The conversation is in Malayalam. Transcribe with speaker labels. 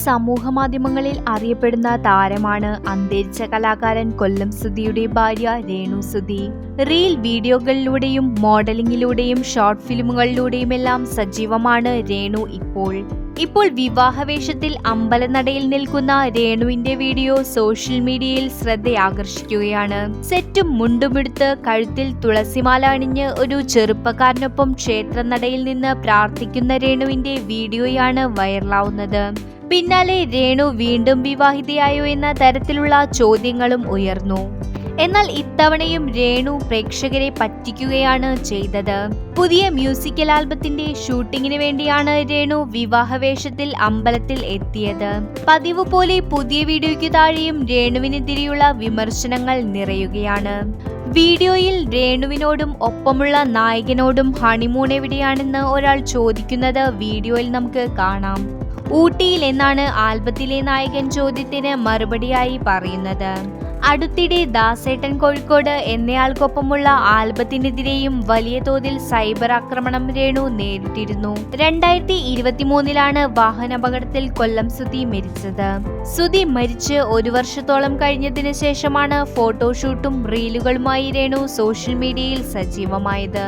Speaker 1: സമൂഹമാധ്യമങ്ങളിൽ അറിയപ്പെടുന്ന താരമാണ് അന്തരിച്ച കലാകാരൻ കൊല്ലം സുധിയുടെ ഭാര്യ രേണു സുധി. റീൽ വീഡിയോകളിലൂടെയും മോഡലിംഗിലൂടെയും ഷോർട്ട് ഫിലിമുകളിലൂടെയുമെല്ലാം സജീവമാണ് രേണു ഇപ്പോൾ വിവാഹവേഷത്തിൽ അമ്പലനടയിൽ നിൽക്കുന്ന രേണുവിന്റെ വീഡിയോ സോഷ്യൽ മീഡിയയിൽ ശ്രദ്ധയാകർഷിക്കുകയാണ്. സെറ്റും മുണ്ടുമെടുത്ത് കഴുത്തിൽ തുളസിമാല അണിഞ്ഞ് ഒരു ചെറുപ്പക്കാരനൊപ്പം ക്ഷേത്രനടയിൽ നിന്ന് പ്രാർത്ഥിക്കുന്ന രേണുവിന്റെ വീഡിയോയാണ് വൈറലാവുന്നത്. പിന്നാലെ രേണു വീണ്ടും വിവാഹിതയായോ എന്ന തരത്തിലുള്ള ചോദ്യങ്ങളും ഉയർന്നു. എന്നാൽ ഇത്തവണയും രേണു പ്രേക്ഷകരെ പറ്റിക്കുകയാണ് ചെയ്തത്. പുതിയ മ്യൂസിക്കൽ ആൽബത്തിന്റെ ഷൂട്ടിങ്ങിന് വേണ്ടിയാണ് രേണു വിവാഹവേഷത്തിൽ അമ്പലത്തിൽ എത്തിയത്. പതിവ് പോലെ പുതിയ വീഡിയോയ്ക്ക് താഴെയും രേണുവിനെതിരെയുള്ള വിമർശനങ്ങൾ നിറയുകയാണ്. വീഡിയോയിൽ രേണുവിനോടും ഒപ്പമുള്ള നായകനോടും ഹണിമൂൺ എവിടെയാണെന്ന് ഒരാൾ ചോദിക്കുന്നത് വീഡിയോയിൽ നമുക്ക് കാണാം. ഊട്ടിയിൽ എന്നാണ് ആൽബത്തിലെ നായകൻ ചോദ്യത്തിന് മറുപടിയായി പറയുന്നത്. അടുത്തിടെ ദാസേട്ടൻ കോഴിക്കോട് എന്നയാൾക്കൊപ്പമുള്ള ആൽബത്തിനെതിരെയും വലിയ തോതിൽ സൈബർ ആക്രമണം രേണു നേരിട്ടിരുന്നു. 2023 വാഹനാപകടത്തിൽ കൊല്ലം സുധി മരിച്ചത്. സുധി മരിച്ച് 1 വർഷത്തോളം കഴിഞ്ഞതിനു ശേഷമാണ് ഫോട്ടോഷൂട്ടും റീലുകളുമായി രേണു സോഷ്യൽ മീഡിയയിൽ സജീവമായത്.